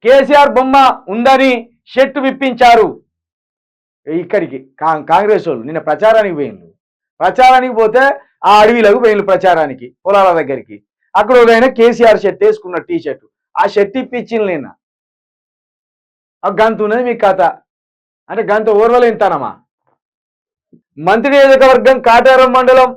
కేసీఆర్ బొమ్మ ఉందని షర్టు విప్పించారు. ఇక్కడికి కాంగ్రెస్ వాళ్ళు నిన్న ప్రచారానికి పోయిండ్రు. ప్రచారానికి పోతే ఆ అడవిలకు పోయిండ్రు ప్రచారానికి, పొలాల దగ్గరికి. అక్కడ ఒక కేసీఆర్ షర్ట్ వేసుకున్న టీ షర్టు, ఆ షర్ట్ ఇప్పించింది నిన్న. ఆ గంత ఉన్నది మీ కథ అంటే గంత ఓర్వలేంటానమ్మా. మంత్రి నియోజకవర్గం కాటారం మండలం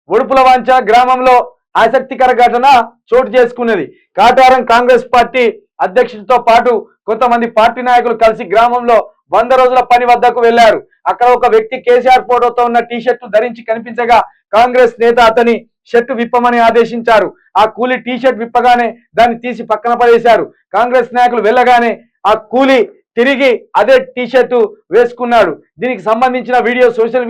ఉడుపులవంచ గ్రామంలో ఆసక్తికర ఘటన చోటు చేసుకున్నది. కాటారం కాంగ్రెస్ పార్టీ అధ్యక్షుడితో పాటు కొంతమంది పార్టీ నాయకులు కలిసి గ్రామంలో 100 రోజుల పని వద్దకు వెళ్లారు. అక్కడ ఒక వ్యక్తి కేసీఆర్ ఫోటోతో ఉన్న టీ షర్టు ధరించి కనిపించగా కాంగ్రెస్ నేత అతని షర్టు విప్పమని ఆదేశించారు. ఆ కూలీ టీ షర్ట్ విప్పగానే దాన్ని తీసి పక్కన పడేశారు. కాంగ్రెస్ నాయకులు వెళ్ళగానే ఆ కూలీ తిరిగి అదే టీ షర్టు వేసుకున్నాడు. దీనికి సంబంధించిన వీడియో సోషల్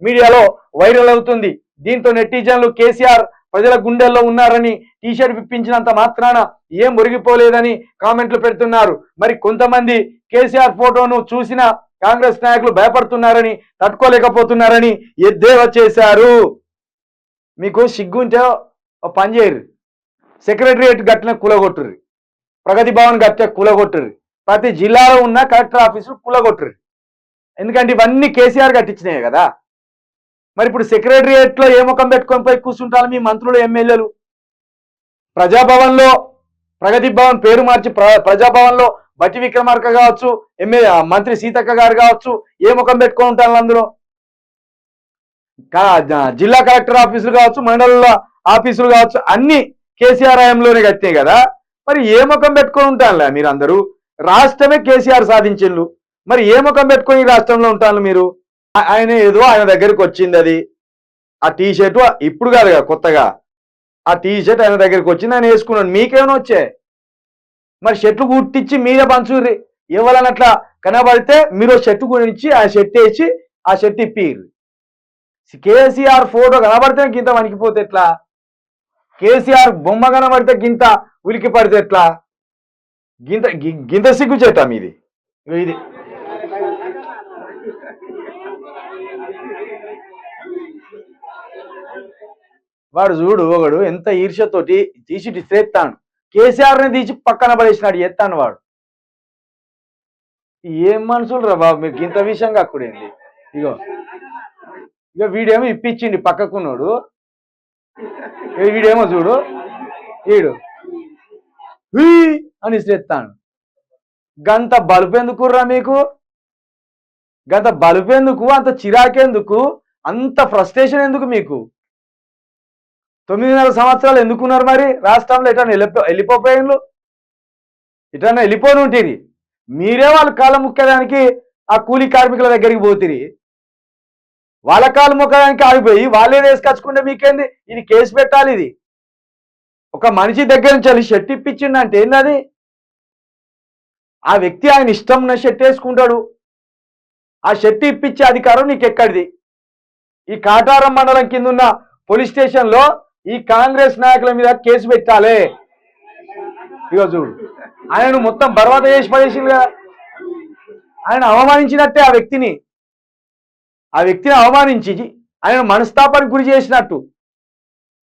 మీడియాలో వైరల్ అవుతుంది. దీంతో నెటిజన్లు కేసీఆర్ ప్రజల గుండెల్లో ఉన్నారని, టీ షర్ట్ విప్పించినంత మాత్రాన ఏం ఒరిగిపోలేదని కామెంట్లు పెడుతున్నారు. మరి కొంతమంది కేసీఆర్ ఫోటోను చూసిన కాంగ్రెస్ నాయకులు భయపడుతున్నారని, తట్టుకోలేకపోతున్నారని ఎద్దేవా చేశారు. మీకు సిగ్గుంటే పని చేయరు, సెక్రటరియట్ గట్టిన కూలగొట్టుర్రి, ప్రగతి భవన్ గట్టిన కూలగొట్టుర్రి, ప్రతి జిల్లాలో ఉన్న కలెక్టర్ ఆఫీసు కూలగొట్టుర్రి. ఎందుకంటే ఇవన్నీ కేసీఆర్ కట్టించినాయి కదా. మరి ఇప్పుడు సెక్రటరియట్ లో ఏ ముఖం పెట్టుకొని పోయి కూర్చుంటారు మీ మంత్రులు, ఎమ్మెల్యేలు? ప్రజాభవన్ లో, ప్రగతి భవన్ పేరు మార్చి ప్రజాభవన్ లో బట్టి విక్రమార్క కావచ్చు, మంత్రి సీతక్క గారు కావచ్చు, ఏ ముఖం పెట్టుకొని ఉంటారు అందులో? జిల్లా కలెక్టర్ ఆఫీసులు కావచ్చు, మండల ఆఫీసులు కావచ్చు, అన్ని కేసీఆర్ హయాంలోనే కట్టినాయి కదా. మరి ఏ ముఖం పెట్టుకొని ఉంటారులే మీరు అందరూ? రాష్ట్రమే కేసీఆర్ సాధించిండ్రు, మరి ఏ ముఖం పెట్టుకొని రాష్ట్రంలో ఉంటారు మీరు? ఆయన ఏదో ఆయన దగ్గరికి వచ్చింది, అది ఆ టీ షర్ట్ ఇప్పుడు కాదు కదా కొత్తగా, ఆ టీ షర్ట్ ఆయన దగ్గరికి వచ్చింది, ఆయన వేసుకున్నాడు. మీకేమైనా వచ్చే? మరి షర్ట్లు కుట్టించి మీరే పంచుర్రి. ఎవరన్నా అట్లా కనబడితే మీరు షర్టు గురించి ఆ షర్ట్ వేసి ఆ షర్ట్ ఇప్పిర్రు. కేసీఆర్ ఫోటో కనబడితే గింత వణికిపోతే ఎట్లా? కేసీఆర్ బొమ్మ కనబడితే గింత ఉలికి పడితే ఎట్లా? గింత గింత సిగ్గు చేద్దాం ఇది. ఇది వాడు చూడు, ఒకడు ఎంత ఈర్ష్యతోటి తీసి ఇస్తాను, కేసీఆర్ని తీసి పక్కన పడేసినాడు ఎత్తాను వాడు. ఏం మనుషులు రా బాబు మీరు, ఇంత విషయం కాకూడేంది. ఇక వీడేమో ఇప్పించిండి పక్కకున్నాడు, వీడేమో చూడు వీడు అని ఇస్తాను. గంత బలుపెందుకుర్రా మీకు? గంత బలుపెందుకు? అంత చిరాకెందుకు? అంత ఫ్రస్ట్రేషన్ ఎందుకు మీకు? 9.5 సంవత్సరాలు ఎందుకున్నారు మరి రాష్ట్రంలో? ఎటన్నా వెళ్ళిపోయిండ్రు, ఎటన్నా వెళ్ళిపోని ఉంటుంది. మీరే వాళ్ళ కాళ్ళ ముక్కడానికి ఆ కూలీ కార్మికుల దగ్గరికి పోతిరి, వాళ్ళ కాళ్ళు మొక్కడానికి ఆగిపోయి వాళ్ళే వేసుకొచ్చుకుంటే మీకేంది? ఇది కేసు పెట్టాలి. ఇది ఒక మనిషి దగ్గర నుంచి షర్ట్ ఇప్పించిండంటే ఏంది అది? ఆ వ్యక్తి ఆయన ఇష్టం ఉన్న షర్ట్ వేసుకుంటాడు, ఆ షర్ట్ ఇప్పించే అధికారం నీకు ఎక్కడిది? ఈ కాటారం మండలం కింద ఉన్న పోలీస్ స్టేషన్ లో ఈ కాంగ్రెస్ నాయకుల మీద కేసు పెట్టాలి. ఇగో చూడు, ఆయన మొత్తం బర్వాత చేసి పడేసింది కదా. ఆయన అవమానించినట్టే ఆ వ్యక్తిని అవమానించి ఆయన మనస్తాపానికి గురి చేసినట్టు.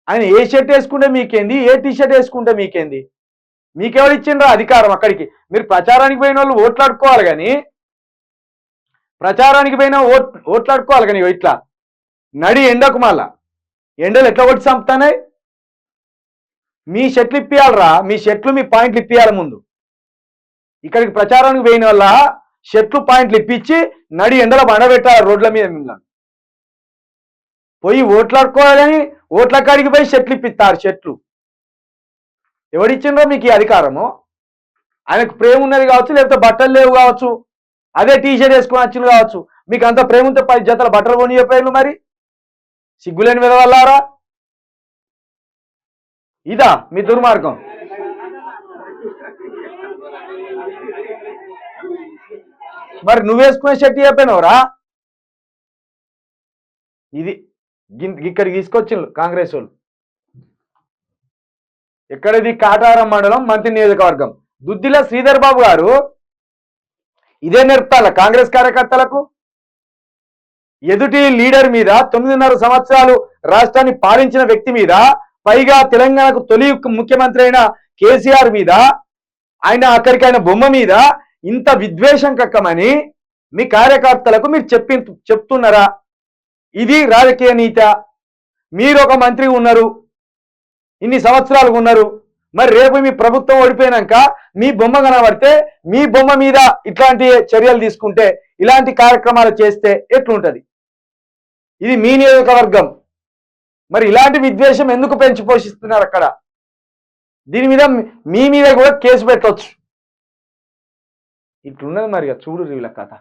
ఆయన ఏ షర్ట్ వేసుకుంటే మీకేంది, ఏ టీ షర్ట్ వేసుకుంటే మీకేంది? మీకెవరు ఇచ్చిండ్రా అధికారం? అక్కడికి మీరు ప్రచారానికి పోయిన వాళ్ళు ఓట్లాడుకోవాలి కానీ, ఓట్లాడుకోవాలి కానీ ఇట్లా నడి ఎండకు మళ్ళా ఎండలు ఎట్లా కొట్టి చంపుతానే? మీ షర్ట్లు ఇప్పియాలరా, మీ షర్ట్లు మీ పాయింట్లు ఇప్పియాలి ముందు. ఇక్కడికి ప్రచారానికి పోయిన వల్ల షర్ట్లు పాయింట్లు ఇప్పించి నడి ఎండలో బండబెట్టాలి రోడ్ల మీద. మిమ్మల్ని పోయి ఓట్లాడుకోవాలని ఓట్ల కాడికి పోయి షర్ట్లు ఇప్పిస్తారు. షర్ట్లు ఎవడిచ్చిండ్రో మీకు ఈ అధికారము? ఆయనకు ప్రేమ ఉన్నది కావచ్చు, లేకపోతే బట్టలు లేవు కావచ్చు, అదే టీ షర్ట్ వేసుకొని వచ్చింది కావచ్చు. మీకు అంత ప్రేమ ఉంటే 10 జతల బట్టలు కొని చెప్పారు. మరి సిగ్గులేని విధవల్లారా, ఇదా మీ దుర్మార్గం? మరి నువ్వేసుకునే షర్ట్ చెప్పానవరా? ఇది ఇక్కడికి తీసుకొచ్చిండ్రు కాంగ్రెస్ వాళ్ళు. ఎక్కడిది? కాటారం మండలం మంత్రి నియోజకవర్గం. దుద్దిల శ్రీధర్ బాబు గారు ఇదే నేర్పుతాల కాంగ్రెస్ కార్యకర్తలకు. ఎదుటి లీడర్ మీద, 9.5 సంవత్సరాలు రాష్ట్రాన్ని పాలించిన వ్యక్తి మీద, పైగా తెలంగాణకు తొలి ముఖ్యమంత్రి అయిన కేసీఆర్ మీద ఆయన బొమ్మ మీద ఇంత విద్వేషం కక్కమని మీ కార్యకర్తలకు మీరు చెప్తున్నారా? ఇది రాజకీయ నీత. మీరు ఒక మంత్రి ఉన్నారు, ఇన్ని సంవత్సరాలు ఉన్నారు, మరి రేపు మీ ప్రభుత్వం ఓడిపోయినాక మీ బొమ్మ కనబడితే మీ బొమ్మ మీద ఇట్లాంటి చర్యలు తీసుకుంటే, ఇలాంటి కార్యక్రమాలు చేస్తే ఎట్లుంటది? ఇది మీ నియోజకవర్గం, మరి ఇలాంటి విద్వేషం ఎందుకు పెంచి పోషిస్తున్నారు అక్కడ? దీని మీద మీ మీద కూడా కేసు పెట్టవచ్చు. ఇట్లున్నది మరి చూడు వీళ్ళ కథ.